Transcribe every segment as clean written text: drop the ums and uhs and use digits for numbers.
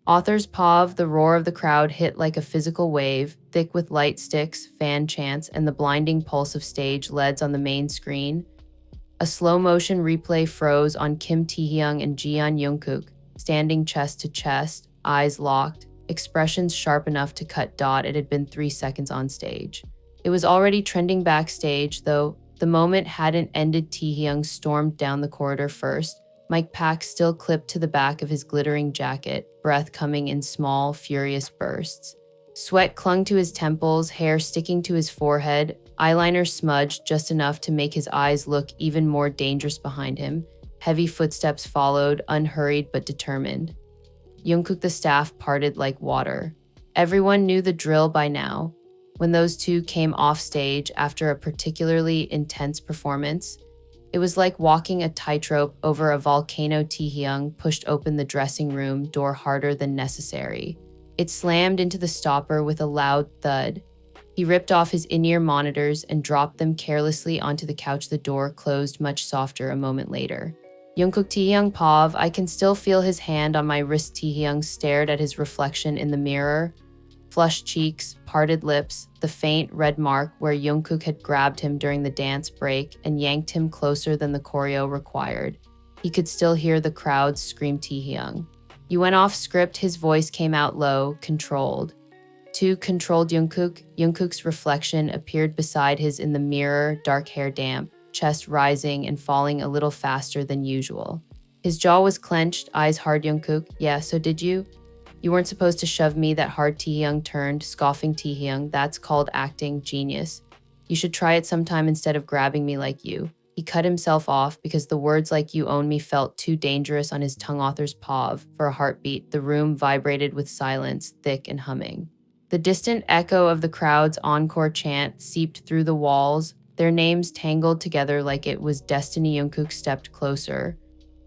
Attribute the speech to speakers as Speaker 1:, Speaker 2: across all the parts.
Speaker 1: Author's POV, the roar of the crowd hit like a physical wave, thick with light sticks, fan chants, and the blinding pulse of stage LEDs on the main screen. A slow-motion replay froze on Kim Taehyung and Jiyeon Jungkook, standing chest to chest, eyes locked, expressions sharp enough to cut Dot. It had been 3 seconds on stage. It was already trending backstage, though. The moment hadn't ended. Taehyung stormed down the corridor first, mic pack still clipped to the back of his glittering jacket, breath coming in small, furious bursts. Sweat clung to his temples, hair sticking to his forehead, eyeliner smudged just enough to make his eyes look even more dangerous behind him. Heavy footsteps followed, unhurried but determined. Jungkook, the staff parted like water. Everyone knew the drill by now. When those two came off stage after a particularly intense performance, it was like walking a tightrope over a volcano. Taehyung pushed open the dressing room door harder than necessary. It slammed into the stopper with a loud thud. He ripped off his in-ear monitors and dropped them carelessly onto the couch. The door closed much softer a moment later. Jungkook Taehyung POV, I can still feel his hand on my wrist. Taehyung stared at his reflection in the mirror. Flushed cheeks, parted lips, the faint red mark where Jungkook had grabbed him during the dance break and yanked him closer than the choreo required. He could still hear the crowd scream Taehyung. You went off script. His voice came out low, controlled. Too controlled. Jungkook's reflection appeared beside his in the mirror, dark hair damp, chest rising and falling a little faster than usual. His jaw was clenched, eyes hard. Jungkook, yeah, so did you? You weren't supposed to shove me that hard. Taehyung turned, scoffing. Taehyung, that's called acting, genius. You should try it sometime instead of grabbing me like you. He cut himself off because the words like you own me felt too dangerous on his tongue. Author's POV, for a heartbeat, the room vibrated with silence, thick and humming. The distant echo of the crowd's encore chant seeped through the walls, their names tangled together like it was destiny. Jungkook stepped closer,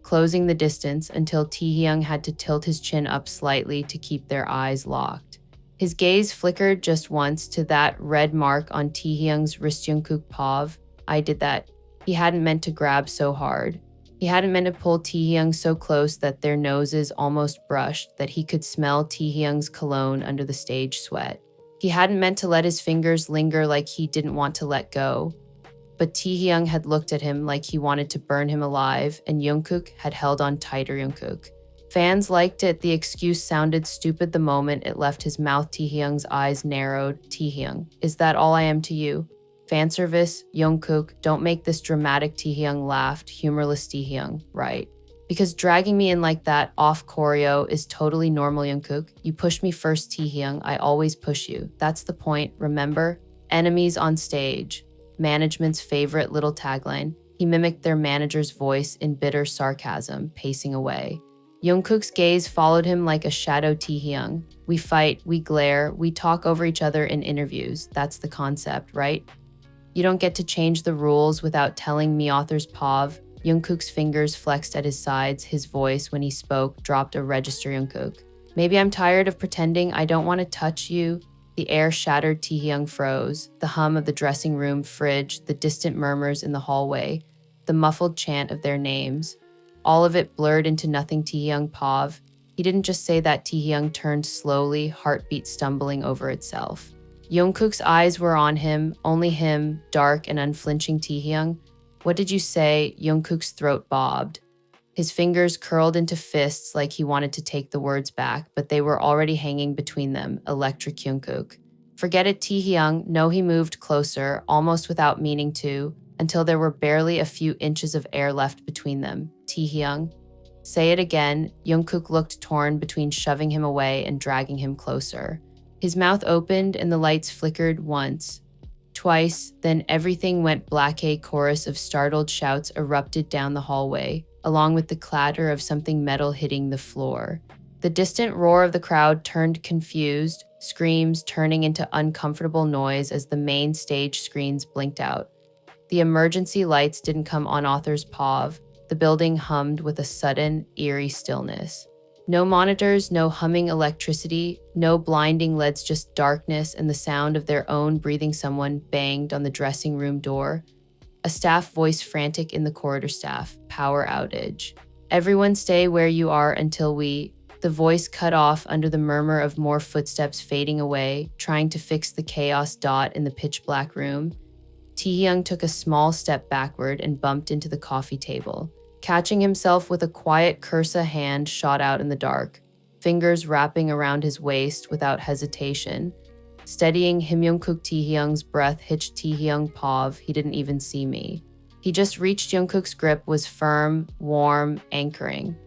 Speaker 1: closing the distance until Taehyung had to tilt his chin up slightly to keep their eyes locked. His gaze flickered just once to that red mark on Taehyung's wrist. Jungkook POV, I did that. He hadn't meant to grab so hard. He hadn't meant to pull Taehyung so close that their noses almost brushed, that he could smell Taehyung's cologne under the stage sweat. He hadn't meant to let his fingers linger like he didn't want to let go. But Taehyung had looked at him like he wanted to burn him alive, and Jungkook had held on tighter. Jungkook. Fans liked it. The excuse sounded stupid the moment it left his mouth. Taehyung's eyes narrowed. Taehyung, is that all I am to you? Fan service? Jungkook, don't make this dramatic. Taehyung laughed, humorless. Taehyung, right. Because dragging me in like that off choreo is totally normal. Jungkook, you pushed me first. Taehyung, I always push you. That's the point, remember? Enemies on stage. Management's favorite little tagline. He mimicked their manager's voice in bitter sarcasm, pacing away. Jungkook's gaze followed him like a shadow. Taehyung, we fight, we glare, we talk over each other in interviews. That's the concept, right? You don't get to change the rules without telling me. Author's POV. Jungkook's fingers flexed at his sides. His voice, when he spoke, dropped a register. Jungkook, maybe I'm tired of pretending I don't want to touch you. The air shattered. Taehyung froze. The hum of the dressing room fridge, the distant murmurs in the hallway, the muffled chant of their names. All of it blurred into nothing. Taehyung POV. He didn't just say that. Taehyung turned slowly, heartbeat stumbling over itself. Jungkook's eyes were on him, only him, dark and unflinching. Taehyung, what did you say? Jungkook's throat bobbed. His fingers curled into fists like he wanted to take the words back, but they were already hanging between them. Electric. Jungkook. Forget it. Taehyung. No. He moved closer, almost without meaning to, until there were barely a few inches of air left between them. Taehyung. Say it again. Jungkook looked torn between shoving him away and dragging him closer. His mouth opened and the lights flickered once, twice, then everything went black. A chorus of startled shouts erupted down the hallway, along with the clatter of something metal hitting the floor. The distant roar of the crowd turned confused, screams turning into uncomfortable noise as the main stage screens blinked out. The emergency lights didn't come on. Author's POV. The building hummed with a sudden, eerie stillness. No monitors, no humming electricity, no blinding LEDs, just darkness and the sound of their own breathing. Someone banged on the dressing room door. A staff voice frantic in the corridor. Staff, power outage. Everyone stay where you are until we... The voice cut off under the murmur of more footsteps fading away, trying to fix the chaos dot in the pitch-black room. Taehyung took a small step backward and bumped into the coffee table. Catching himself with a quiet curse, a hand shot out in the dark, fingers wrapping around his waist without hesitation. Steadying Him Jungkook, Taehyung's breath hitched Taehyung Pav. He didn't even see me. He just reached. Jungkook's grip was firm, warm, anchoring.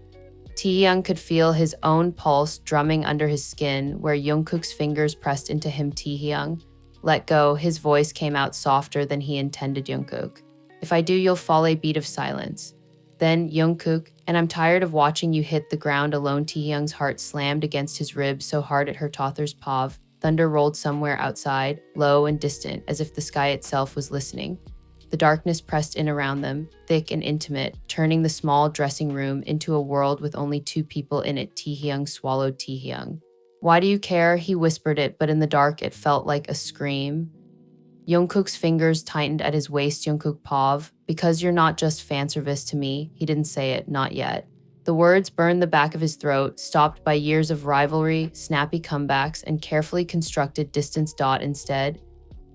Speaker 1: Taehyung could feel his own pulse drumming under his skin where Jungkook's fingers pressed into him. Taehyung, let go. His voice came out softer than he intended. Jungkook, if I do, you'll fall. A beat of silence. Then Jungkook, and I'm tired of watching you hit the ground alone. Taehyung's heart slammed against his ribs so hard it hurt. Tother's Pav. Thunder rolled somewhere outside, low and distant, as if the sky itself was listening. The darkness pressed in around them, thick and intimate, turning the small dressing room into a world with only two people in it. Taehyung swallowed. Taehyung, why do you care? He whispered it, but in the dark it felt like a scream. Jungkook's fingers tightened at his waist. Jungkook Pav, because you're not just fan service to me. He didn't say it, not yet. The words burned the back of his throat, stopped by years of rivalry, snappy comebacks, and carefully constructed distance. Instead,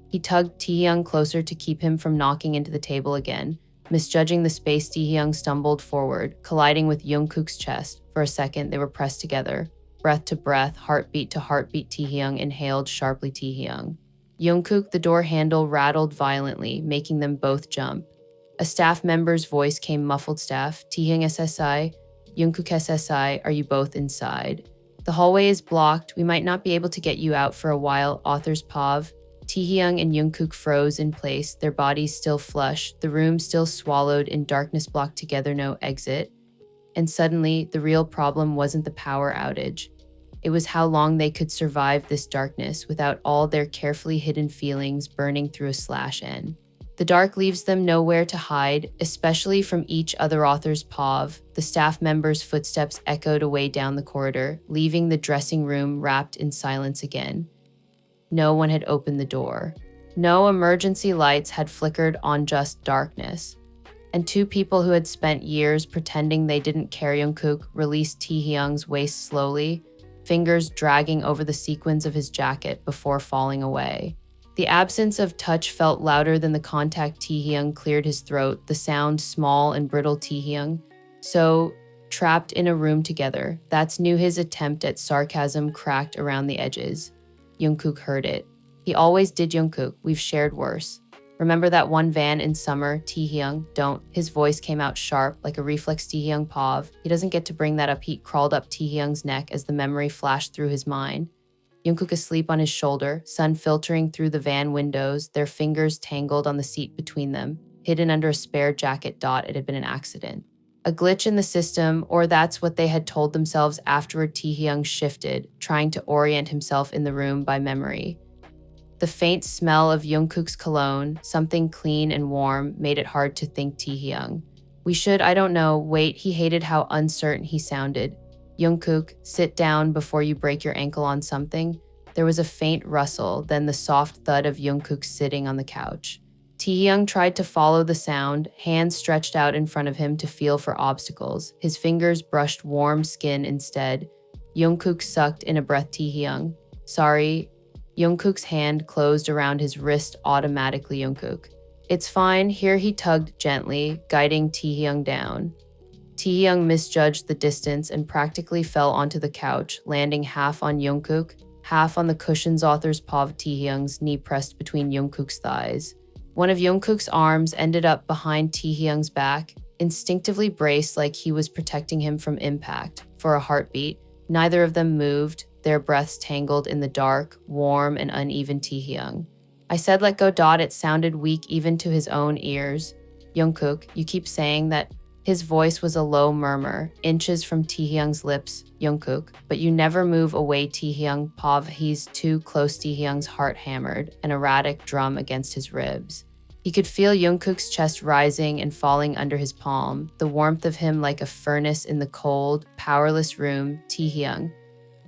Speaker 1: he tugged Taehyung closer to keep him from knocking into the table again. Misjudging the space, Taehyung stumbled forward, colliding with Jungkook's chest. For a second, they were pressed together. Breath to breath, heartbeat to heartbeat. Taehyung inhaled sharply. Taehyung. Jungkook, the door handle rattled violently, making them both jump. A staff member's voice came muffled. Staff, Taehyung SSI, Jungkook SSI, are you both inside? The hallway is blocked. We might not be able to get you out for a while. Author's Pav. Taehyung and Jungkook froze in place, their bodies still flush, the room still swallowed in darkness, blocked together, no exit. And suddenly, the real problem wasn't the power outage. It was how long they could survive this darkness without all their carefully hidden feelings burning through a/N. The dark leaves them nowhere to hide, especially from each other. Author's Pav. The staff member's footsteps echoed away down the corridor, leaving the dressing room wrapped in silence again. No one had opened the door. No emergency lights had flickered on, just darkness. And two people who had spent years pretending they didn't care. Jungkook released Taehyung's waist slowly, fingers dragging over the sequins of his jacket before falling away. The absence of touch felt louder than the contact. Taehyung cleared his throat, the sound small and brittle. Taehyung, so trapped in a room together. That's new. His attempt at sarcasm cracked around the edges. Jungkook heard it. He always did. Jungkook, we've shared worse. Remember that one van in summer? Taehyung, don't. His voice came out sharp, like a reflex. Taehyung Pav. He doesn't get to bring that up. He crawled up Taehyung's neck as the memory flashed through his mind. Jungkook asleep on his shoulder, sun filtering through the van windows, their fingers tangled on the seat between them, hidden under a spare jacket. It had been an accident. A glitch in the system, or that's what they had told themselves afterward. Taehyung shifted, trying to orient himself in the room by memory. The faint smell of Jungkook's cologne, something clean and warm, made it hard to think. Taehyung, we should, I don't know, wait. He hated how uncertain he sounded. Jungkook, sit down before you break your ankle on something. There was a faint rustle, then the soft thud of Jungkook sitting on the couch. Taehyung tried to follow the sound, hands stretched out in front of him to feel for obstacles. His fingers brushed warm skin instead. Jungkook sucked in a breath. Taehyung, sorry. Jungkook's hand closed around his wrist automatically. Jungkook, it's fine. Here, he tugged gently, guiding Taehyung down. Taehyung misjudged the distance and practically fell onto the couch, landing half on Jungkook, half on the cushions. Author's Pav. Taehyung's knee pressed between Jungkook's thighs. One of Jungkook's arms ended up behind Taehyung's back, instinctively braced like he was protecting him from impact. For a heartbeat, neither of them moved, their breaths tangled in the dark, warm and uneven. Taehyung, I said let go. It sounded weak even to his own ears. Jungkook, you keep saying that. His voice was a low murmur, inches from Taehyung's lips. Jungkook, but you never move away. Taehyung Pav. He's too close. Taehyung's heart hammered, an erratic drum against his ribs. He could feel Jungkook's chest rising and falling under his palm, the warmth of him like a furnace in the cold, powerless room. Taehyung,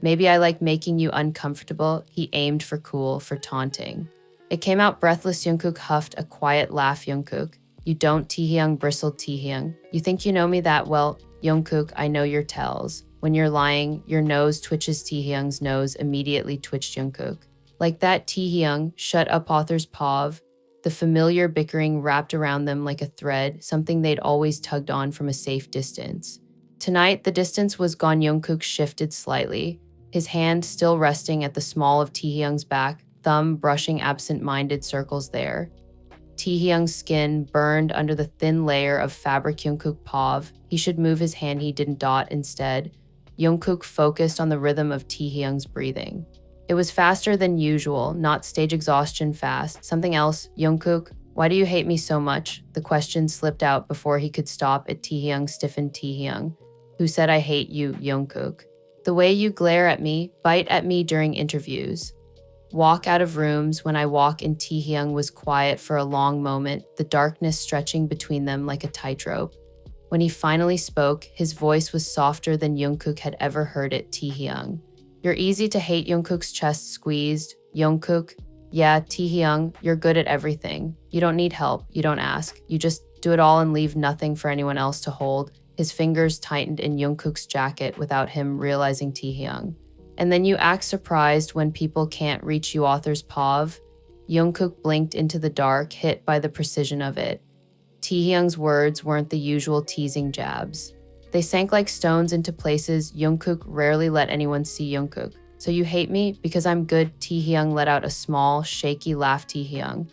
Speaker 1: maybe I like making you uncomfortable. He aimed for cool, for taunting. It came out breathless. Jungkook huffed a quiet laugh. Jungkook, you don't. Taehyung bristled. Taehyung, you think you know me that well? Jungkook, I know your tells. When you're lying, your nose twitches. Taehyung's nose immediately twitched Jungkook. Like that, Taehyung, shut up author's Pav. The familiar bickering wrapped around them like a thread, something they'd always tugged on from a safe distance. Tonight, the distance was gone. Jungkook shifted slightly, his hand still resting at the small of Taehyung's back, thumb brushing absent-minded circles there. Taehyung's skin burned under the thin layer of fabric. Jungkook paused. He should move his hand, he didn't. Instead, Jungkook focused on the rhythm of Taehyung's breathing. It was faster than usual, not stage exhaustion fast. Something else. Jungkook, why do you hate me so much? The question slipped out before he could stop it. Taehyung stiffened. Taehyung, who said I hate you, Jungkook? The way you glare at me, bite at me during interviews. Walk out of rooms. When I walk in. Taehyung was quiet for a long moment, the darkness stretching between them like a tightrope. When he finally spoke, his voice was softer than Jungkook had ever heard it. Taehyung, you're easy to hate. Jungkook's chest squeezed. Jungkook, yeah, Taehyung, you're good at everything. You don't need help, you don't ask. You just do it all and leave nothing for anyone else to hold. His fingers tightened in Jungkook's jacket without him realizing. Taehyung, and then you act surprised when people can't reach you. Author's Pav. Jungkook blinked into the dark, hit by the precision of it. Taehyung's words weren't the usual teasing jabs. They sank like stones into places. Jungkook rarely let anyone see. Jungkook, so you hate me because I'm good? Taehyung let out a small, shaky laugh. Taehyung,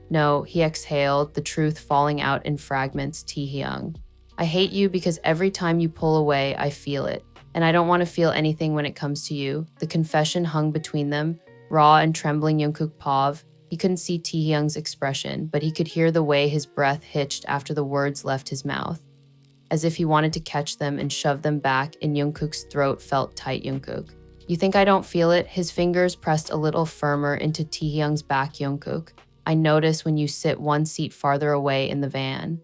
Speaker 1: no, he exhaled, the truth falling out in fragments. Taehyung, I hate you because every time you pull away, I feel it. And I don't want to feel anything when it comes to you. The confession hung between them, raw and trembling. Jungkook paused. He couldn't see Taehyung's expression, but he could hear the way his breath hitched after the words left his mouth, as if he wanted to catch them and shove them back in. Jungkook's throat felt tight. Jungkook, you think I don't feel it? His fingers pressed a little firmer into Taehyung's back. Jungkook, I notice when you sit one seat farther away in the van,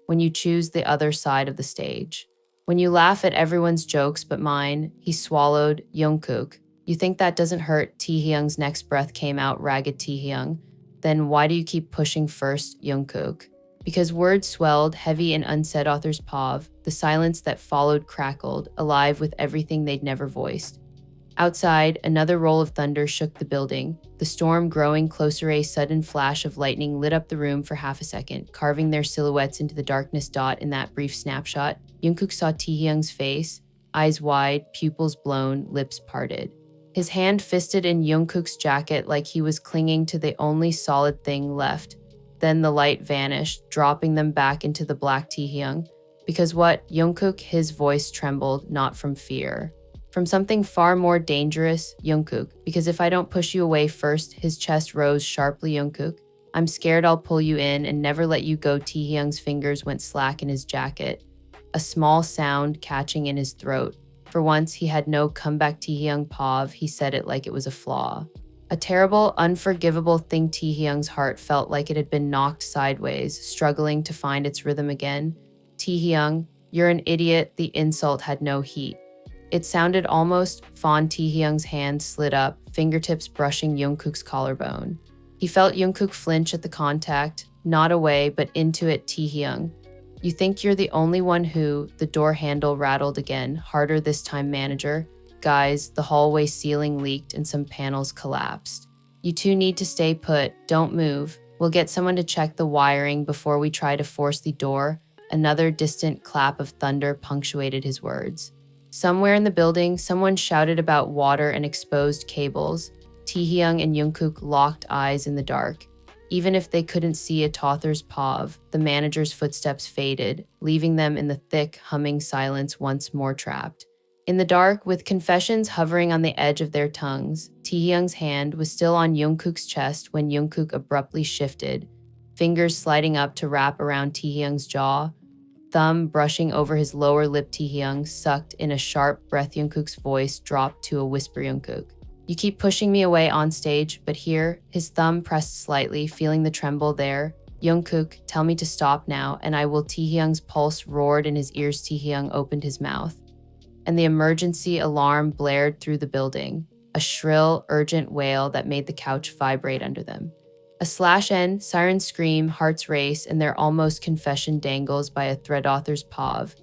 Speaker 1: when you choose the other side of the stage, when you laugh at everyone's jokes but mine. He swallowed. Jungkook, you think that doesn't hurt? Taehyung's next breath came out ragged. Taehyung, then why do you keep pushing first? Jungkook, because words swelled, heavy and unsaid. Author's Pav. The silence that followed crackled, alive with everything they'd never voiced. Outside, another roll of thunder shook the building, the storm growing closer. A sudden flash of lightning lit up the room for half a second, carving their silhouettes into the darkness. In that brief snapshot, Jungkook saw Taehyung's face, eyes wide, pupils blown, lips parted. His hand fisted in Jungkook's jacket like he was clinging to the only solid thing left. Then the light vanished, dropping them back into the black. Taehyung, because what? Jungkook, his voice trembled, not from fear, from something far more dangerous. Jungkook, because if I don't push you away first. His chest rose sharply. Jungkook, I'm scared I'll pull you in and never let you go. Taehyung's fingers went slack in his jacket, a small sound catching in his throat. For once, he had no comeback. Taehyung paused. He said it like it was a flaw, a terrible, unforgivable thing. Taehyung's heart felt like it had been knocked sideways, struggling to find its rhythm again. Taehyung, you're an idiot. The insult had no heat. It sounded almost fond. Taehyung's hand slid up, fingertips brushing Jungkook's collarbone. He felt Jungkook flinch at the contact, not away, but into it. Taehyung, you think you're the only one who? The door handle rattled again, harder this time. Manager, guys, the hallway ceiling leaked and some panels collapsed. You two need to stay put, don't move. We'll get someone to check the wiring before we try to force the door. Another distant clap of thunder punctuated his words. Somewhere in the building, someone shouted about water and exposed cables. Taehyung and Jungkook locked eyes in the dark. Even if they couldn't see Author's Pav, the manager's footsteps faded, leaving them in the thick, humming silence once more trapped. In the dark, with confessions hovering on the edge of their tongues, Taehyung's hand was still on Jungkook's chest when Jungkook abruptly shifted, fingers sliding up to wrap around Taehyung's jaw, thumb brushing over his lower lip. Taehyung sucked in a sharp breath. Jungkook's voice dropped to a whisper. Jungkook, you keep pushing me away on stage, but here, his thumb pressed slightly, feeling the tremble there. Jungkook, tell me to stop now, and I will. Taehyung's pulse roared in his ears. Taehyung opened his mouth, and the emergency alarm blared through the building, a shrill, urgent wail that made the couch vibrate under them. A slash end, siren scream, hearts race, and their almost confession dangles by a thread. Author's Pav.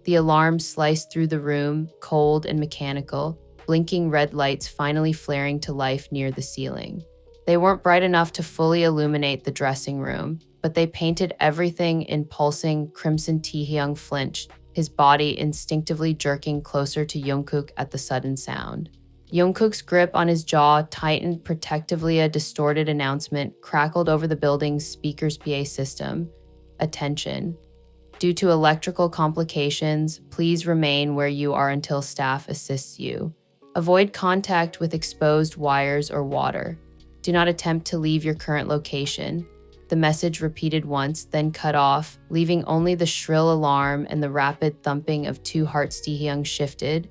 Speaker 1: The alarm sliced through the room, cold and mechanical, blinking red lights finally flaring to life near the ceiling. They weren't bright enough to fully illuminate the dressing room, but they painted everything in pulsing crimson. Taehyung flinched, his body instinctively jerking closer to Jungkook at the sudden sound. Jungkook's grip on his jaw tightened protectively. A distorted announcement crackled over the building's speaker's PA system. Attention. Due to electrical complications, please remain where you are until staff assists you. Avoid contact with exposed wires or water. Do not attempt to leave your current location. The message repeated once, then cut off, leaving only the shrill alarm and the rapid thumping of two hearts. Taehyung shifted,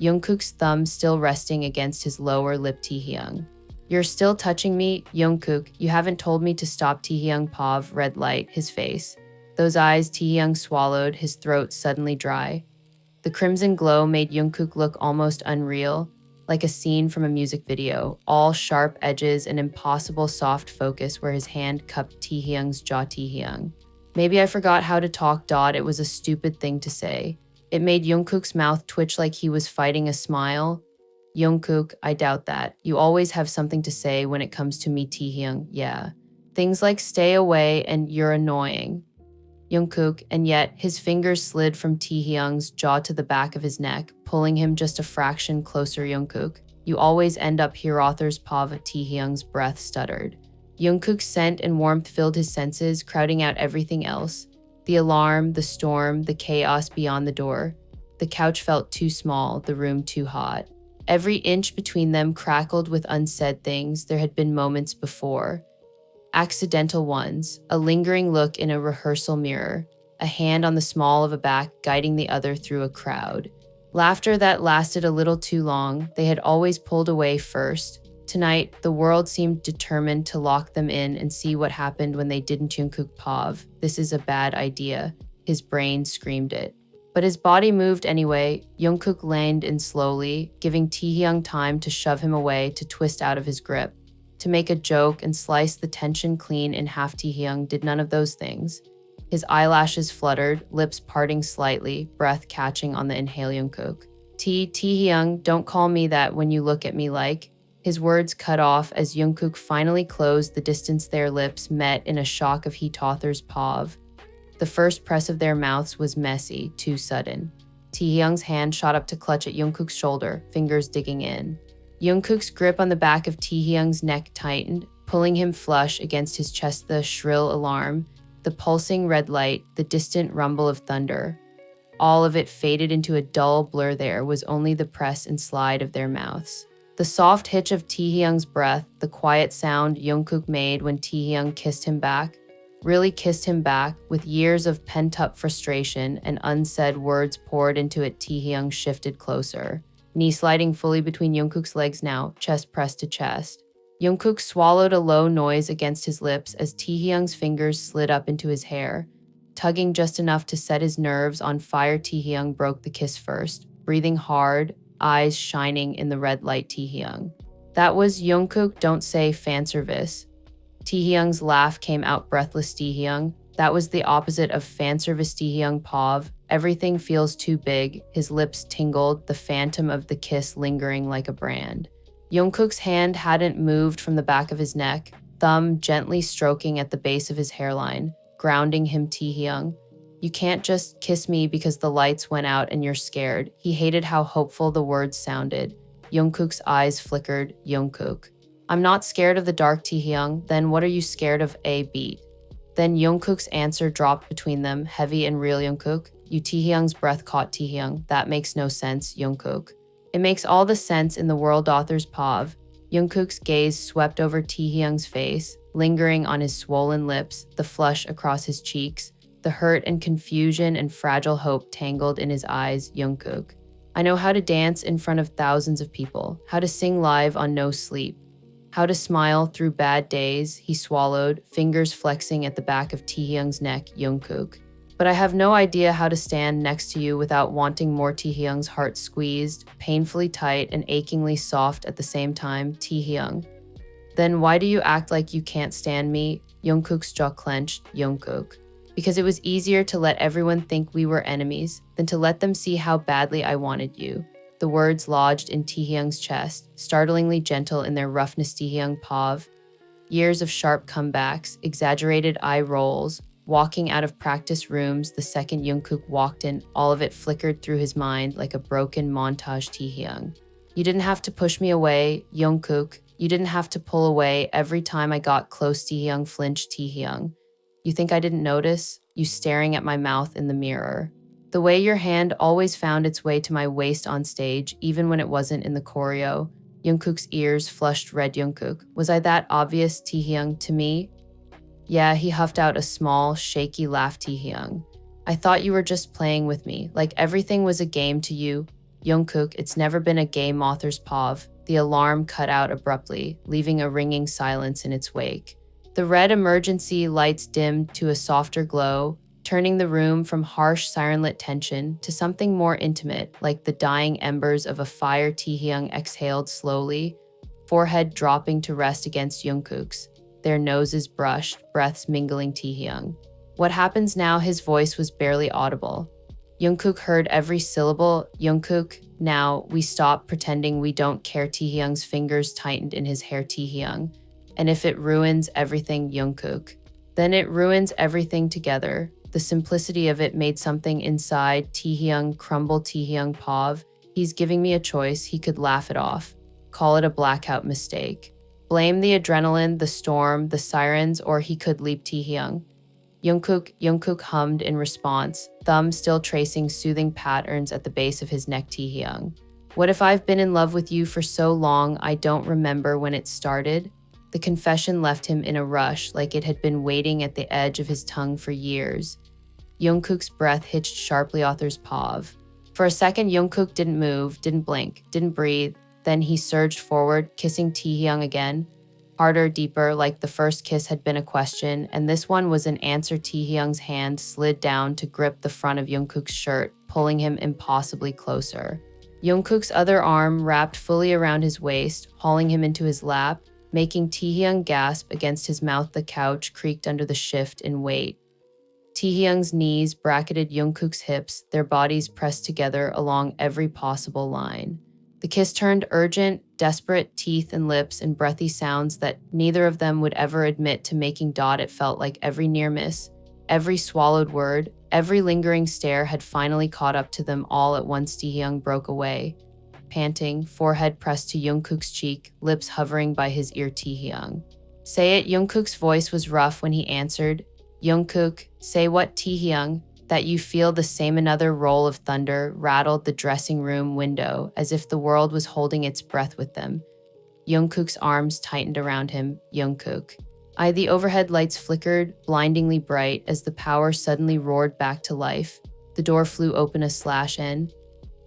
Speaker 1: Jungkook's thumb still resting against his lower lip. Taehyung. You're still touching me, Jungkook. You haven't told me to stop. Taehyung paused, red light his face. Those eyes. Taehyung swallowed, his throat suddenly dry. The crimson glow made Jungkook look almost unreal, like a scene from a music video, all sharp edges and impossible soft focus where his hand cupped Taehyung's jaw. Taehyung. Maybe I forgot how to talk. It was a stupid thing to say. It made Jungkook's mouth twitch like he was fighting a smile. Jungkook, I doubt that. You always have something to say when it comes to me. Taehyung. Yeah. Things like stay away and you're annoying. Jungkook, and yet his fingers slid from Taehyung's jaw to the back of his neck, pulling him just a fraction closer. Jungkook, you always end up here. Author's Pav. Taehyung's breath stuttered. Jungkook's scent and warmth filled his senses, crowding out everything else. The alarm, the storm, the chaos beyond the door. The couch felt too small, the room too hot. Every inch between them crackled with unsaid things there had been moments before. Accidental ones, a lingering look in a rehearsal mirror, a hand on the small of a back guiding the other through a crowd. Laughter that lasted a little too long. They had always pulled away first. Tonight, the world seemed determined to lock them in and see what happened when they didn't. Jungkook Pav. This is a bad idea. His brain screamed it. But his body moved anyway. Jungkook leaned in slowly, giving Taehyung time to shove him away, to twist out of his grip, to make a joke and slice the tension clean in half. Taehyung did none of those things. His eyelashes fluttered, lips parting slightly, breath catching on the inhale. Jungkook. Taehyung, don't call me that when you look at me like. His words cut off as Jungkook finally closed the distance. Their lips met in a shock of heat. Author's Pav. The first press of their mouths was messy, too sudden. Taehyung's hand shot up to clutch at Jungkook's shoulder, fingers digging in. Jungkook's grip on the back of Taehyung's neck tightened, pulling him flush against his chest. The shrill alarm, the pulsing red light, the distant rumble of thunder. All of it faded into a dull blur. There was only the press and slide of their mouths. The soft hitch of Taehyung's breath, the quiet sound Jungkook made when Taehyung kissed him back, really kissed him back, with years of pent-up frustration and unsaid words poured into it. Taehyung shifted closer, knee sliding fully between Jungkook's legs now, chest pressed to chest. Jungkook swallowed a low noise against his lips as Taehyung's fingers slid up into his hair, tugging just enough to set his nerves on fire. Taehyung broke the kiss first, breathing hard, eyes shining in the red light. Taehyung. That was Jungkook, don't say fan service. Taehyung's laugh came out breathless. Taehyung. That was the opposite of fan service. Taehyung Pav. Everything feels too big. His lips tingled, the phantom of the kiss lingering like a brand. Jungkook's hand hadn't moved from the back of his neck, thumb gently stroking at the base of his hairline, grounding him. Taehyung. You can't just kiss me because the lights went out and you're scared. He hated how hopeful the words sounded. Jungkook's eyes flickered. Jungkook. I'm not scared of the dark. Taehyung. Then what are you scared of? A beat. Then Jungkook's answer dropped between them, heavy and real. Jungkook. You. Taehyung's breath caught. Taehyung. That makes no sense, Jungkook. It makes all the sense in the world. Author's Pav. Jungkook's gaze swept over Taehyung's face, lingering on his swollen lips, the flush across his cheeks, the hurt and confusion and fragile hope tangled in his eyes. Jungkook. I know how to dance in front of thousands of people, how to sing live on no sleep, how to smile through bad days. He swallowed, fingers flexing at the back of Taehyung's neck. Jungkook. But I have no idea how to stand next to you without wanting more. Taehyung's heart squeezed, painfully tight and achingly soft at the same time. Taehyung. Then why do you act like you can't stand me? Jungkook's jaw clenched. Jungkook. Because it was easier to let everyone think we were enemies than to let them see how badly I wanted you. The words lodged in Taehyung's chest, startlingly gentle in their roughness. Taehyung paused. Years of sharp comebacks, exaggerated eye rolls, walking out of practice rooms the second Jungkook walked in, all of it flickered through his mind like a broken montage. Taehyung. You didn't have to push me away, Jungkook. You didn't have to pull away every time I got close. Taehyung flinched. Taehyung. You think I didn't notice? You staring at my mouth in the mirror. The way your hand always found its way to my waist on stage, even when it wasn't in the choreo. Jungkook's ears flushed red. Jungkook, was I that obvious? Taehyung, to me? Yeah, he huffed out a small, shaky laugh. Taehyung. I thought you were just playing with me, like everything was a game to you. Jungkook, it's never been a game. Author's POV. The alarm cut out abruptly, leaving a ringing silence in its wake. The red emergency lights dimmed to a softer glow, turning the room from harsh siren-lit tension to something more intimate, like the dying embers of a fire. Taehyung exhaled slowly, forehead dropping to rest against Jungkook's. Their noses brushed, breaths mingling. Taehyung. What happens now? His voice was barely audible. Jungkook heard every syllable. Jungkook, now, we stop pretending we don't care. Taehyung's fingers tightened in his hair. Taehyung. And if it ruins everything, Jungkook, then it ruins everything together. The simplicity of it made something inside Taehyung crumble. Taehyung paused. He's giving me a choice. He could laugh it off, call it a blackout mistake, blame the adrenaline, the storm, the sirens, or he could leap. Taehyung. Jungkook hummed in response, thumb still tracing soothing patterns at the base of his neck. Taehyung. What if I've been in love with you for so long I don't remember when it started? The confession left him in a rush, like it had been waiting at the edge of his tongue for years. Jungkook's breath hitched sharply. Author's pause. For a second, Jungkook didn't move, didn't blink, didn't breathe. Then he surged forward, kissing Taehyung again. Harder, deeper, like the first kiss had been a question, and this one was an answer. Taehyung's hand slid down to grip the front of Jungkook's shirt, pulling him impossibly closer. Jungkook's other arm wrapped fully around his waist, hauling him into his lap, making Taehyung gasp against his mouth. The couch creaked under the shift in weight. Taehyung's knees bracketed Jungkook's hips, their bodies pressed together along every possible line. The kiss turned urgent, desperate, teeth and lips and breathy sounds that neither of them would ever admit to making. It felt like every near miss, every swallowed word, every lingering stare had finally caught up to them all at once. Taehyung broke away, panting, forehead pressed to Jungkook's cheek, lips hovering by his ear. Taehyung. Say it. Jungkook's voice was rough when he answered. Jungkook, say what? Taehyung. That you feel the same. Another roll of thunder rattled the dressing room window as if the world was holding its breath with them. Jungkook's arms tightened around him. Jungkook. The overhead lights flickered, blindingly bright, as the power suddenly roared back to life. The door flew open. A/N.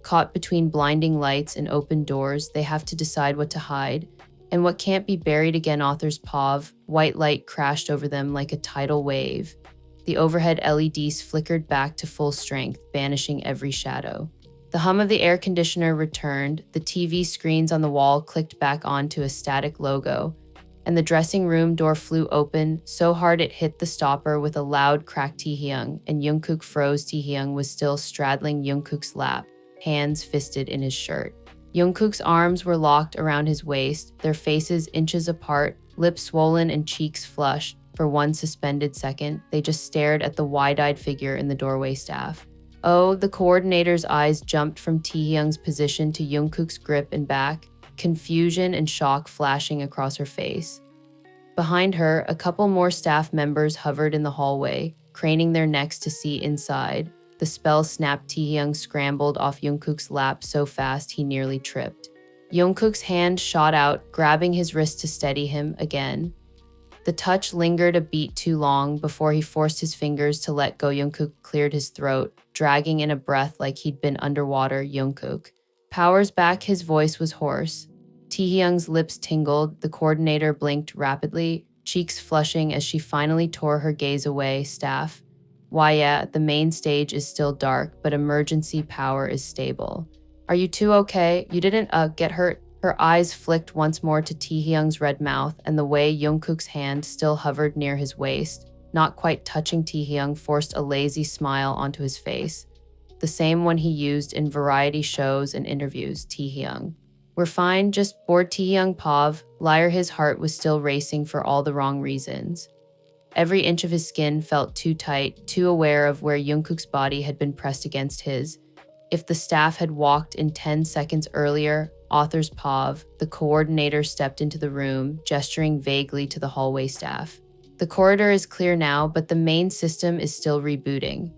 Speaker 1: Caught between blinding lights and open doors, they have to decide what to hide and what can't be buried again. Author's POV. White light crashed over them like a tidal wave. The overhead LEDs flickered back to full strength, banishing every shadow. The hum of the air conditioner returned, the TV screens on the wall clicked back onto a static logo, and the dressing room door flew open so hard it hit the stopper with a loud crack. Taehyung and Jungkook froze. Taehyung was still straddling Jungkook's lap, hands fisted in his shirt. Jungkook's arms were locked around his waist, their faces inches apart, lips swollen and cheeks flushed. For one suspended second, they just stared at the wide-eyed figure in the doorway. Staff. Oh, the coordinator's eyes jumped from Taehyung's position to Jungkook's grip and back, confusion and shock flashing across her face. Behind her, a couple more staff members hovered in the hallway, craning their necks to see inside. The spell snapped. Taehyung scrambled off Jungkook's lap so fast he nearly tripped. Jungkook's hand shot out, grabbing his wrist to steady him again. The touch lingered a beat too long before he forced his fingers to let go. Jungkook cleared his throat, dragging in a breath like he'd been underwater. Jungkook. Powers back. His voice was hoarse. Taehyung's lips tingled. The coordinator blinked rapidly, cheeks flushing as she finally tore her gaze away. Staff. Why, yeah, the main stage is still dark, but emergency power is stable. Are you two okay? You didn't, get hurt? Her eyes flicked once more to Taehyung's red mouth and the way Jungkook's hand still hovered near his waist. not quite touching Taehyung, forced a lazy smile onto his face. The same one he used in variety shows and interviews, Taehyung. We're fine, just bored Taehyung Pav. Liar, his heart was still racing for all the wrong reasons. Every inch of his skin felt too tight, too aware of where Jungkook's body had been pressed against his. If the staff had walked in 10 seconds earlier, author's Pav, the coordinator, stepped into the room, gesturing vaguely to the hallway staff. The corridor is clear now, but the main system is still rebooting.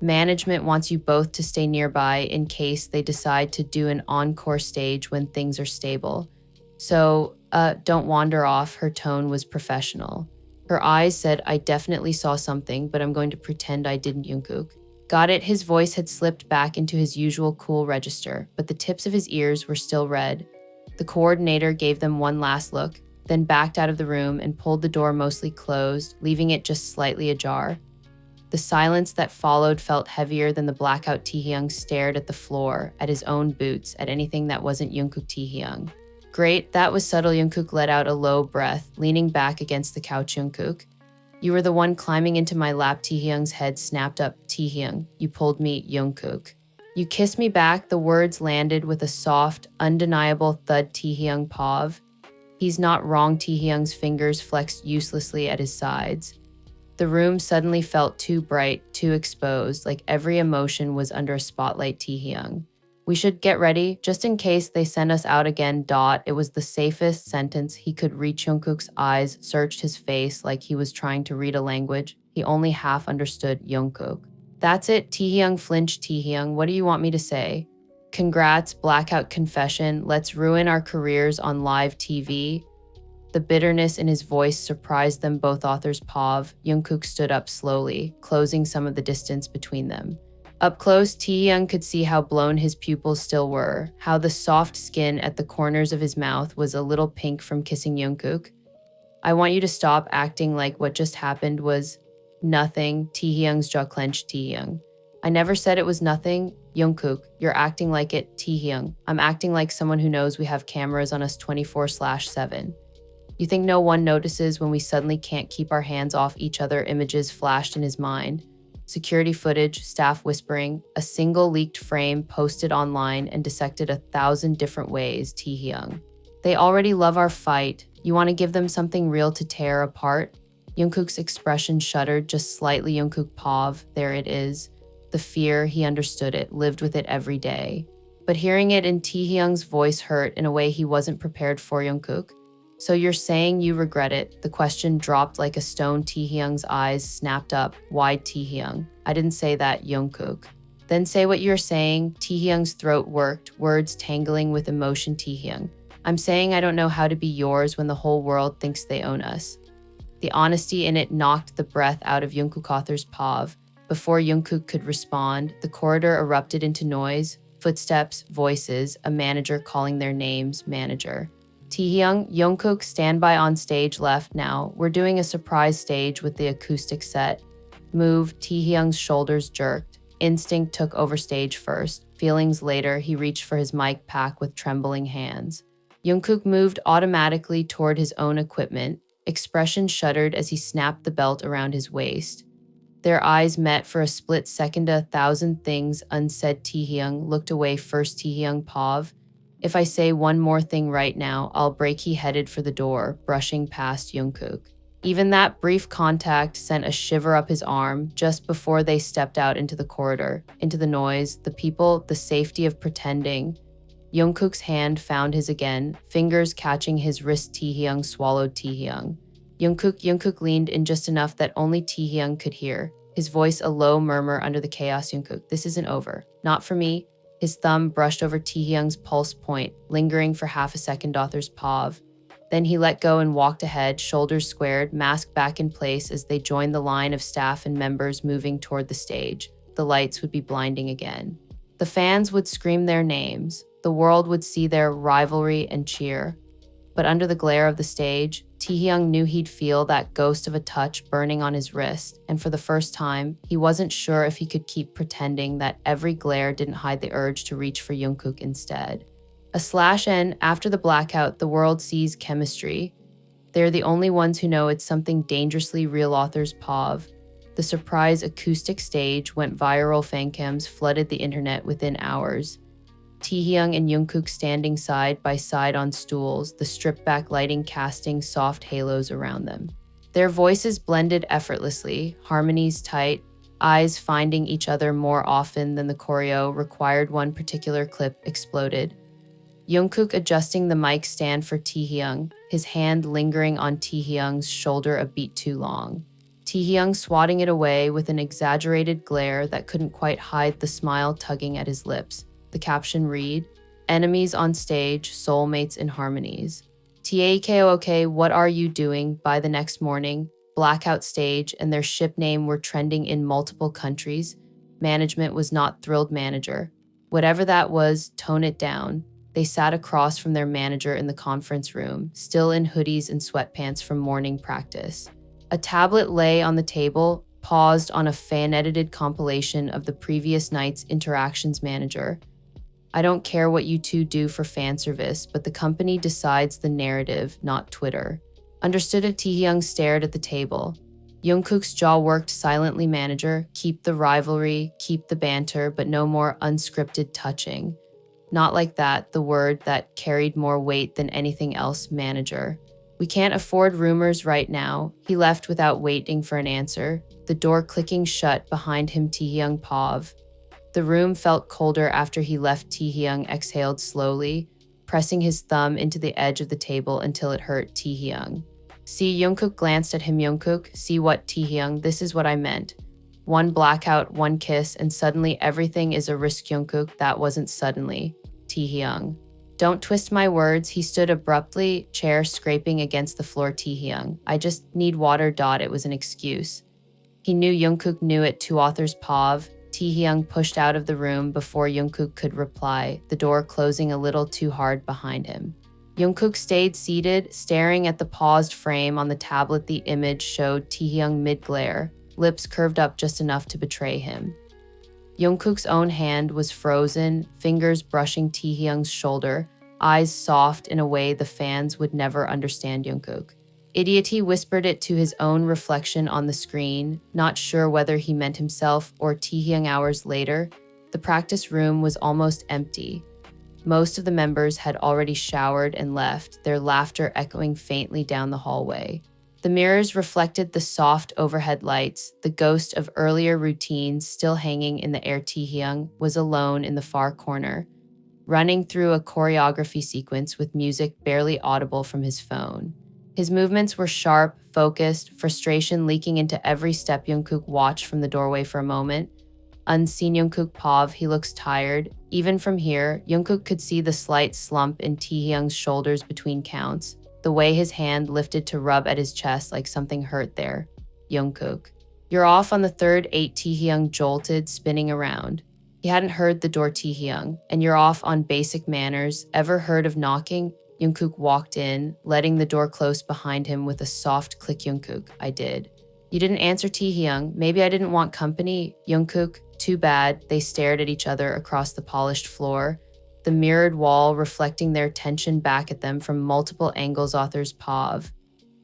Speaker 1: Management wants you both to stay nearby in case they decide to do an encore stage when things are stable. So, don't wander off. Her tone was professional. Her eyes said, I definitely saw something, but I'm going to pretend I didn't, Jungkook. Got it? His voice had slipped back into his usual cool register, but the tips of his ears were still red. The coordinator gave them one last look, then backed out of the room and pulled the door mostly closed, leaving it just slightly ajar. The silence that followed felt heavier than the blackout. Taehyung stared at the floor, at his own boots, at anything that wasn't Jungkook. Taehyung. Great, that was subtle. Jungkook let out a low breath, leaning back against the couch. Jungkook. You were the one climbing into my lap. Taehyung's head snapped up. Taehyung, you pulled me, Jungkook. You kissed me back. The words landed with a soft, undeniable thud. Taehyung Pav. He's not wrong. Taehyung's fingers flexed uselessly at his sides. The room suddenly felt too bright, too exposed, like every emotion was under a spotlight. Taehyung. We should get ready, just in case they send us out again. It was the safest sentence he could reach. Jungkook's eyes searched his face like he was trying to read a language he only half understood. Jungkook. That's it. Taehyung flinched. Taehyung, what do you want me to say? Congrats, blackout confession. Let's ruin our careers on live TV. The bitterness in his voice surprised them both. Authors Pav. Jungkook stood up slowly, closing some of the distance between them. Up close, Taehyung could see how blown his pupils still were, how the soft skin at the corners of his mouth was a little pink from kissing Jungkook. I want you to stop acting like what just happened was nothing. Taehyung's jaw clenched. Taehyung. I never said it was nothing. Jungkook, you're acting like it. Taehyung, I'm acting like someone who knows we have cameras on us 24/7. You think no one notices when we suddenly can't keep our hands off each other? Images flashed in his mind. Security footage, staff whispering, a single leaked frame posted online and dissected 1,000 different ways. Taehyung. They already love our fight. You want to give them something real to tear apart? Jungkook's expression shuddered just slightly. Jungkook Pav, there it is. The fear, he understood it, lived with it every day. But hearing it in Taehyung's voice hurt in a way he wasn't prepared for. Jungkook. So you're saying you regret it? The question dropped like a stone. Taehyung's eyes snapped up wide. Taehyung. I didn't say that, Jungkook. Then say what you're saying. Taehyung's throat worked, words tangling with emotion. Taehyung. I'm saying I don't know how to be yours when the whole world thinks they own us. The honesty in it knocked the breath out of Jungkook. Author's Pav. Before Jungkook could respond, the corridor erupted into noise, footsteps, voices, a manager calling their names. Manager. Taehyung, Jungkook, stand by on stage left now. We're doing a surprise stage with the acoustic set. Move. Taehyung's shoulders jerked. Instinct took over stage first. Feelings later. He reached for his mic pack with trembling hands. Jungkook moved automatically toward his own equipment. Expression shuddered as he snapped the belt around his waist. Their eyes met for a split second. 1,000 things unsaid. Taehyung looked away first. Taehyung Pav. If I say one more thing right now, I'll break. He headed for the door, brushing past Jungkook. Even that brief contact sent a shiver up his arm just before they stepped out into the corridor, into the noise, the people, the safety of pretending. Jungkook's hand found his again, fingers catching his wrist. Taehyung swallowed. Taehyung. Jungkook leaned in just enough that only Taehyung could hear, his voice a low murmur under the chaos. Jungkook, this isn't over. Not for me. His thumb brushed over Taehyung's pulse point, lingering for half a second. Author's Pav. Then he let go and walked ahead, shoulders squared, mask back in place as they joined the line of staff and members moving toward the stage. The lights would be blinding again. The fans would scream their names. The world would see their rivalry and cheer. But under the glare of the stage, Taehyung knew he'd feel that ghost of a touch burning on his wrist, and for the first time, he wasn't sure if he could keep pretending that every glare didn't hide the urge to reach for Jungkook instead. /N after the blackout, the world sees chemistry. They're the only ones who know it's something dangerously real. Authors POV. The surprise acoustic stage went viral. Fancams flooded the internet within hours. Taehyung and Jungkook standing side by side on stools, the stripped-back lighting casting soft halos around them. Their voices blended effortlessly, harmonies tight, eyes finding each other more often than the choreo required. One particular clip exploded. Jungkook adjusting the mic stand for Taehyung, his hand lingering on Taehyung's shoulder a beat too long. Taehyung swatting it away with an exaggerated glare that couldn't quite hide the smile tugging at his lips. The caption read, "Enemies on stage, soulmates in harmonies." Taekook, what are you doing? By the next morning, Blackout Stage and their ship name were trending in multiple countries. Management was not thrilled. Manager. Whatever that was, tone it down. They sat across from their manager in the conference room, still in hoodies and sweatpants from morning practice. A tablet lay on the table, paused on a fan-edited compilation of the previous night's interactions. Manager. I don't care what you two do for fan service, but the company decides the narrative, not Twitter. Understood. Taehyung stared at the table. Jungkook's jaw worked silently. Manager, keep the rivalry, keep the banter, but no more unscripted touching. Not like that, the word that carried more weight than anything else. Manager. We can't afford rumors right now. He left without waiting for an answer, the door clicking shut behind him. Taehyung POV. The room felt colder after he left. Taehyung exhaled slowly, pressing his thumb into the edge of the table until it hurt. Taehyung. See, Jungkook glanced at him. Jungkook, see what? Taehyung, this is what I meant. One blackout, one kiss, and suddenly everything is a risk. Jungkook, that wasn't suddenly. Taehyung. Don't twist my words. He stood abruptly, chair scraping against the floor. Taehyung. I just need water. It was an excuse. He knew Jungkook knew it. Two authors POV. Taehyung pushed out of the room before Jungkook could reply, the door closing a little too hard behind him. Jungkook stayed seated, staring at the paused frame on the tablet. The image showed Taehyung mid-glare, lips curved up just enough to betray him. Jungkook's own hand was frozen, fingers brushing Taehyung's shoulder, eyes soft in a way the fans would never understand. Jungkook. Idiot, he whispered it to his own reflection on the screen, not sure whether he meant himself or Taehyung. Hours later, the practice room was almost empty. Most of the members had already showered and left, their laughter echoing faintly down the hallway. The mirrors reflected the soft overhead lights, the ghost of earlier routines still hanging in the air. Taehyung was alone in the far corner, running through a choreography sequence with music barely audible from his phone. His movements were sharp, focused, frustration leaking into every step. Jungkook watched from the doorway for a moment. Unseen. Jungkook POV, he looks tired. Even from here, Jungkook could see the slight slump in Taehyung's shoulders between counts, the way his hand lifted to rub at his chest like something hurt there. Jungkook. You're off on the third 8. Taehyung jolted, spinning around. He hadn't heard the door. Taehyung. And you're off on basic manners. Ever heard of knocking? Jungkook walked in, letting the door close behind him with a soft click. Jungkook, I did. You didn't answer. Taehyung. Maybe I didn't want company. Jungkook, too bad. They stared at each other across the polished floor, the mirrored wall reflecting their tension back at them from multiple angles. Authors POV.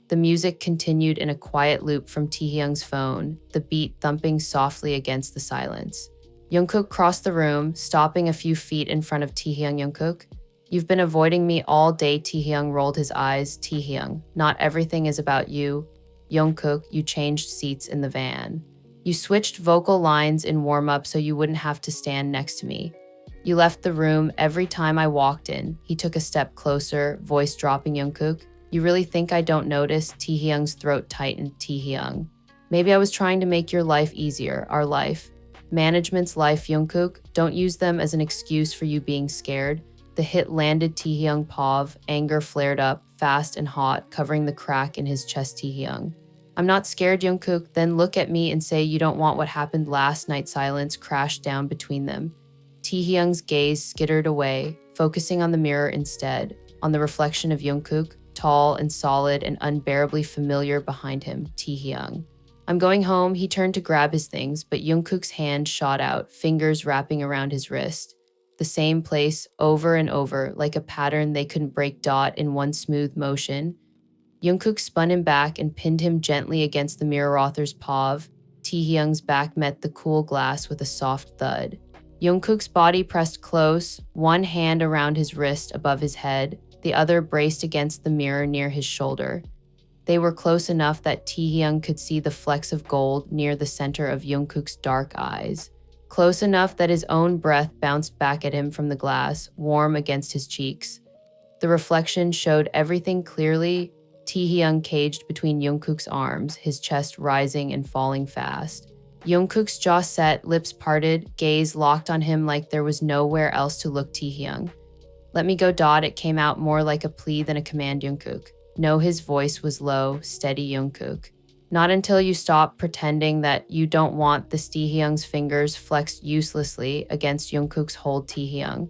Speaker 1: The music continued in a quiet loop from Taehyung's phone, the beat thumping softly against the silence. Jungkook crossed the room, stopping a few feet in front of Taehyung. Jungkook, you've been avoiding me all day. Taehyung rolled his eyes. Taehyung, not everything is about you. Jungkook, you changed seats in the van. You switched vocal lines in warm-up so you wouldn't have to stand next to me. You left the room every time I walked in. He took a step closer, voice dropping. Jungkook, you really think I don't notice? Taehyung's throat tightened. Taehyung, maybe I was trying to make your life easier, our life. Management's life. Jungkook, don't use them as an excuse for you being scared. The hit landed. Taehyung POV, anger flared up, fast and hot, covering the crack in his chest. Taehyung, I'm not scared. Jungkook, then look at me and say you don't want what happened last night. Silence crashed down between them. Taehyung's gaze skittered away, focusing on the mirror instead, on the reflection of Jungkook, tall and solid and unbearably familiar behind him. Taehyung, I'm going home. He turned to grab his things, but Jungkook's hand shot out, fingers wrapping around his wrist. The same place, over and over, like a pattern they couldn't break. In one smooth motion. Jungkook spun him back and pinned him gently against the mirror author's paw. Taehyung's back met the cool glass with a soft thud. Jungkook's body pressed close, one hand around his wrist above his head, the other braced against the mirror near his shoulder. They were close enough that Taehyung could see the flecks of gold near the center of Jungkook's dark eyes. Close enough that his own breath bounced back at him from the glass, warm against his cheeks. The reflection showed everything clearly. Taehyung caged between Jungkook's arms, his chest rising and falling fast. Jungkook's jaw set, lips parted, gaze locked on him like there was nowhere else to look. Taehyung. Let me go. It came out more like a plea than a command. Jungkook. No, his voice was low, steady. Jungkook. Not until you stop pretending that you don't want this. Taehyung's fingers flexed uselessly against Jungkook's hold. Taehyung.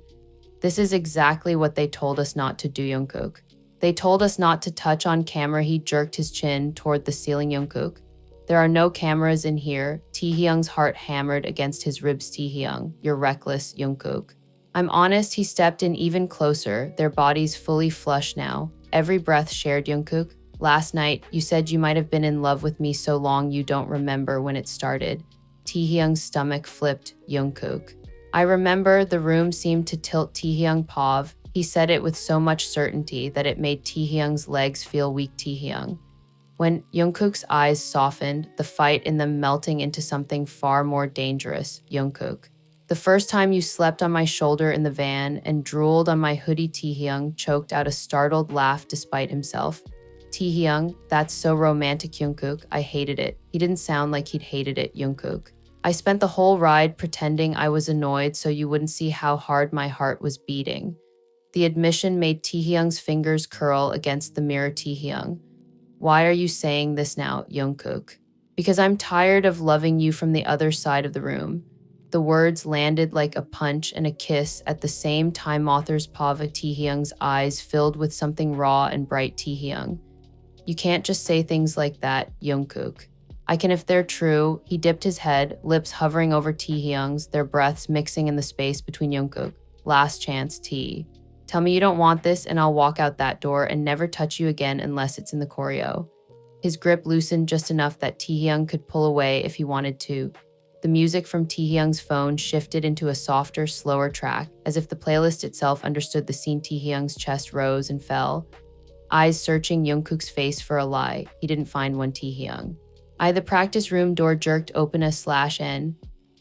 Speaker 1: This is exactly what they told us not to do. Jungkook. They told us not to touch on camera. He jerked his chin toward the ceiling. Jungkook. There are no cameras in here. Taehyung's heart hammered against his ribs. Taehyung, you're reckless. Jungkook. I'm honest. He stepped in even closer, their bodies fully flush now. Every breath shared. Jungkook. Last night, you said you might have been in love with me so long you don't remember when it started. Taehyung's stomach flipped. Jungkook. I remember. The room seemed to tilt. Taehyung pav. He said it with so much certainty that it made Taehyung's legs feel weak. Taehyung. When Jungkook's eyes softened, the fight in them melting into something far more dangerous. Jungkook. The first time you slept on my shoulder in the van and drooled on my hoodie. Taehyung choked out a startled laugh despite himself. Taehyung, that's so romantic. Jungkook. I hated it. He didn't sound like he'd hated it. Jungkook. I spent the whole ride pretending I was annoyed so you wouldn't see how hard my heart was beating. The admission made Taehyung's fingers curl against the mirror. Taehyung. Why are you saying this now? Jungkook. Because I'm tired of loving you from the other side of the room. The words landed like a punch and a kiss at the same time. Author's Pava. Taehyung's eyes filled with something raw and bright. Taehyung. You can't just say things like that. Jungkook. I can if they're true. He dipped his head, lips hovering over Taehyung's, their breaths mixing in the space between. Jungkook. Last chance. T. Tell me you don't want this and I'll walk out that door and never touch you again unless it's in the choreo. His grip loosened just enough that Taehyung could pull away if he wanted to. The music from Taehyung's phone shifted into a softer, slower track, as if the playlist itself understood the scene. Taehyung's chest rose and fell, eyes searching Jungkook's face for a lie. He didn't find one. Taehyung. The practice room door jerked open. /N.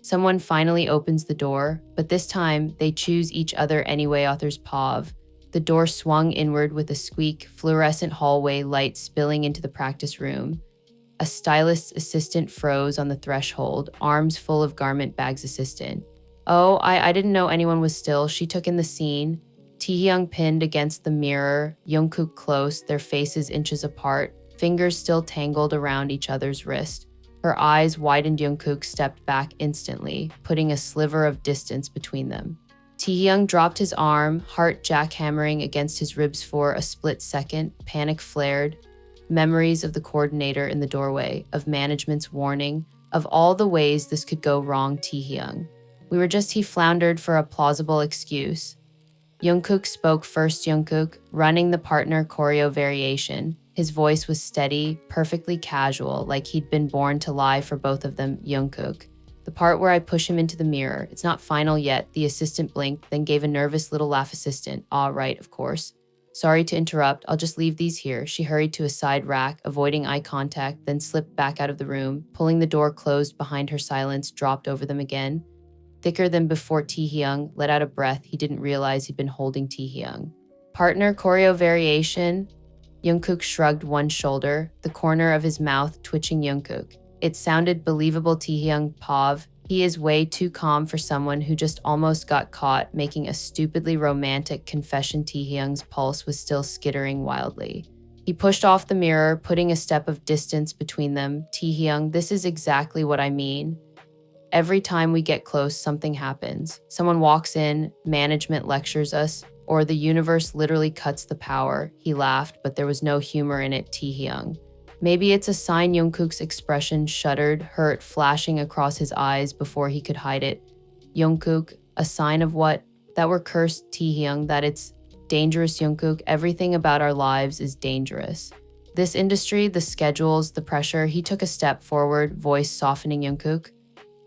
Speaker 1: Someone finally opens the door, but this time they choose each other anyway. Author's Pav. The door swung inward with a squeak, fluorescent hallway light spilling into the practice room. A stylist's assistant froze on the threshold, arms full of garment bags. Assistant. Oh, I didn't know anyone was still. She took in the scene. Taehyung pinned against the mirror, Jungkook close, their faces inches apart, fingers still tangled around each other's wrist. Her eyes widened. Jungkook stepped back instantly, putting a sliver of distance between them. Taehyung dropped his arm, heart jackhammering against his ribs for a split second. Panic flared. Memories of the coordinator in the doorway, of management's warning, of all the ways this could go wrong. Taehyung. He floundered for a plausible excuse. Jungkook spoke first. Jungkook, running the partner choreo variation. His voice was steady, perfectly casual, like he'd been born to lie for both of them. Jungkook. The part where I push him into the mirror. It's not final yet. The assistant blinked, then gave a nervous little laugh. Assistant. Right, of course. Sorry to interrupt. I'll just leave these here. She hurried to a side rack, avoiding eye contact, then slipped back out of the room, pulling the door closed behind her. Silence dropped over them again. Thicker than before. Taehyung let out a breath. He didn't realize he'd been holding Taehyung. Partner choreo variation. Jungkook shrugged one shoulder, the corner of his mouth twitching. Jungkook. It sounded believable. Taehyung. Pav. He is way too calm for someone who just almost got caught making a stupidly romantic confession. Taehyung's pulse was still skittering wildly. He pushed off the mirror, putting a step of distance between them. Taehyung, this is exactly what I mean. Every time we get close, something happens. Someone walks in, management lectures us, or the universe literally cuts the power. He laughed, but there was no humor in it. Taehyung. Maybe it's a sign. Jungkook's expression shuddered, hurt flashing across his eyes before he could hide it. Jungkook, a sign of what? That we're cursed. Taehyung, that it's dangerous. Jungkook, everything about our lives is dangerous. This industry, the schedules, the pressure, he took a step forward, voice softening Jungkook.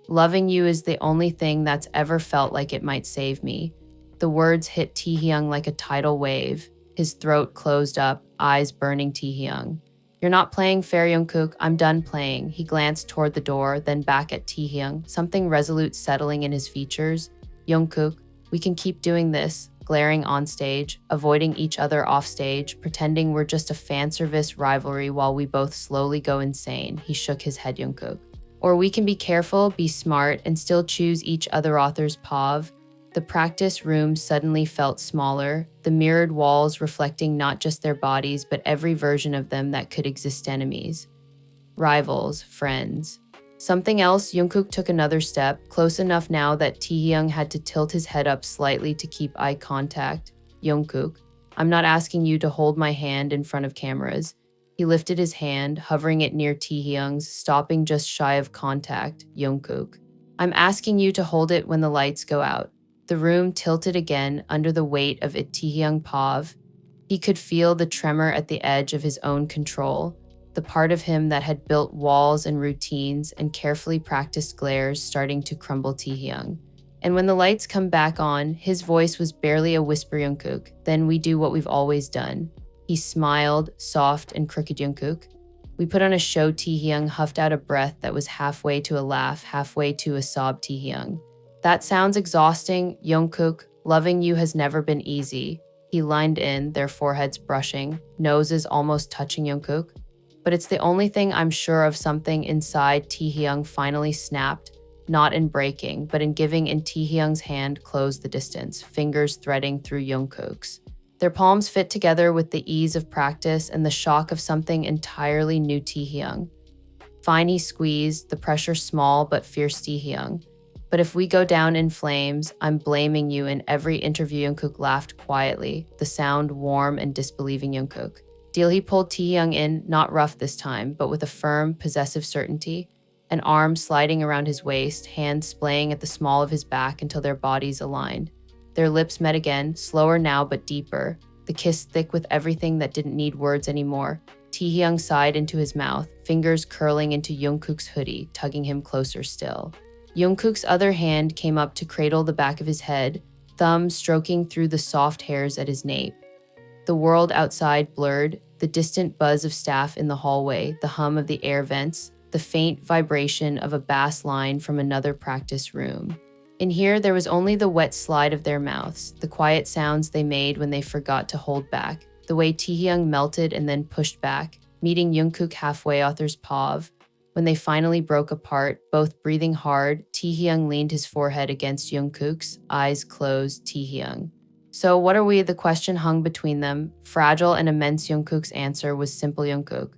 Speaker 1: Loving you is the only thing that's ever felt like it might save me. The words hit Taehyung like a tidal wave. His throat closed up, eyes burning Taehyung. You're not playing fair, Jungkook. I'm done playing. He glanced toward the door, then back at Taehyung, something resolute settling in his features. Jungkook, we can keep doing this, glaring on stage, avoiding each other off stage, pretending we're just a fan service rivalry while we both slowly go insane. He shook his head, Jungkook. Or we can be careful, be smart, and still choose each other author's POV. The practice room suddenly felt smaller, the mirrored walls reflecting not just their bodies, but every version of them that could exist enemies. Rivals, friends. Something else, Jungkook took another step, close enough now that Taehyung had to tilt his head up slightly to keep eye contact. Jungkook, I'm not asking you to hold my hand in front of cameras. He lifted his hand, hovering it near Taehyung's, stopping just shy of contact. Jungkook, I'm asking you to hold it when the lights go out. The room tilted again under the weight of it. Taehyung POV. He could feel the tremor at the edge of his own control, the part of him that had built walls and routines and carefully practiced glares starting to crumble. Taehyung. And when the lights come back on, his voice was barely a whisper. Jungkook, then we do what we've always done. He smiled, soft and crooked. Jungkook, we put on a show. Taehyung huffed out a breath that was halfway to a laugh, halfway to a sob. Taehyung, that sounds exhausting. Jungkook, loving you has never been easy. He lined in, their foreheads brushing, noses almost touching. Jungkook, but it's the only thing I'm sure of. Something inside Taehyung finally snapped, not in breaking, but in giving in. Taehyung's hand closed the distance, fingers threading through Jungkook's. Their palms fit together with the ease of practice and the shock of something entirely new. Taehyung. Fine, he squeezed, the pressure small but fierce. Taehyung, but if we go down in flames, I'm blaming you in every interview. Jungkook laughed quietly, the sound warm and disbelieving. Jungkook, deal. He pulled Taehyung in, not rough this time, but with a firm, possessive certainty, an arm sliding around his waist, hands splaying at the small of his back until their bodies aligned. Their lips met again, slower now but deeper, the kiss thick with everything that didn't need words anymore. Taehyung sighed into his mouth, fingers curling into Jungkook's hoodie, tugging him closer still. Jungkook's other hand came up to cradle the back of his head, thumb stroking through the soft hairs at his nape. The world outside blurred, the distant buzz of staff in the hallway, the hum of the air vents, the faint vibration of a bass line from another practice room. In here, there was only the wet slide of their mouths, the quiet sounds they made when they forgot to hold back, the way Taehyung melted and then pushed back, meeting Jungkook halfway. Author's POV. When they finally broke apart, both breathing hard, Taehyung leaned his forehead against Jungkook's, eyes closed. Taehyung, so what are we? The question hung between them, fragile and immense. Jungkook's answer was simple. Jungkook,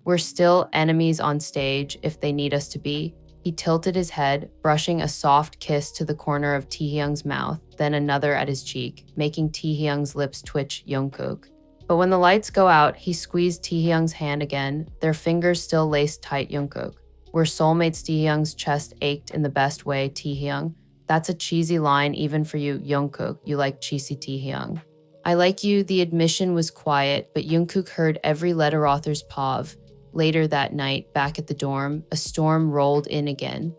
Speaker 1: we're still enemies on stage if they need us to be. He tilted his head, brushing a soft kiss to the corner of Taehyung's mouth, then another at his cheek, making Taehyung's lips twitch. Jungkook, but when the lights go out, he squeezed Taehyung's hand again, their fingers still laced tight. Jungkook, we're soulmates. Taehyung's chest ached in the best way. Taehyung, that's a cheesy line even for you. Jungkook, you like cheesy. Taehyung, I like you. The admission was quiet, but Jungkook heard every letter. Author's POV. Later that night, back at the dorm, a storm rolled in again.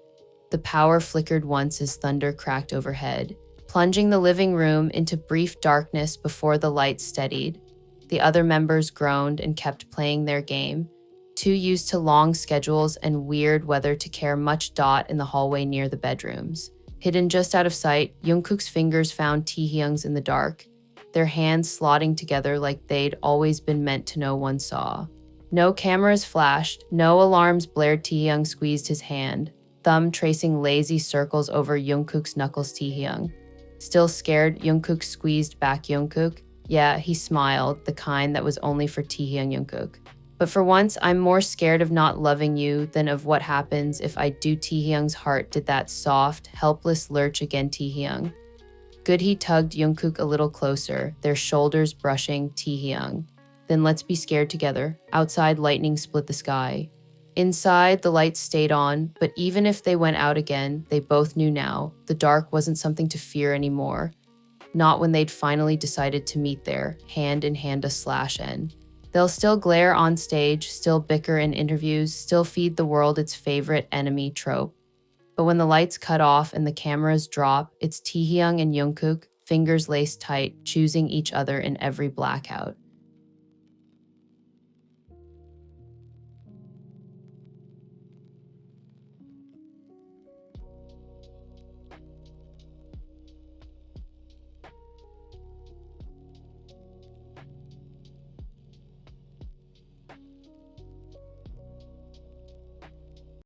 Speaker 1: The power flickered once as thunder cracked overhead, plunging the living room into brief darkness before the lights steadied. The other members groaned and kept playing their game, too used to long schedules and weird weather to care much. In the hallway near the bedrooms, hidden just out of sight, Jungkook's fingers found Taehyung's in the dark, their hands slotting together like they'd always been meant to. No one saw. No cameras flashed, no alarms blared. Taehyung squeezed his hand, thumb tracing lazy circles over Jungkook's knuckles. Taehyung, still scared? Jungkook squeezed back. Jungkook, yeah, he smiled, the kind that was only for Taehyung. Jungkook, but for once, I'm more scared of not loving you than of what happens if I do. Taehyung's heart did that soft, helpless lurch again. Taehyung, good. He tugged Jungkook a little closer, their shoulders brushing. Taehyung, then let's be scared together. Outside, lightning split the sky. Inside, the lights stayed on, but even if they went out again, they both knew now, the dark wasn't something to fear anymore. Not when they'd finally decided to meet there, hand in hand. A slash N. They'll still glare on stage, still bicker in interviews, still feed the world its favorite enemy trope. But when the lights cut off and the cameras drop, it's Taehyung and Jungkook, fingers laced tight, choosing each other in every blackout.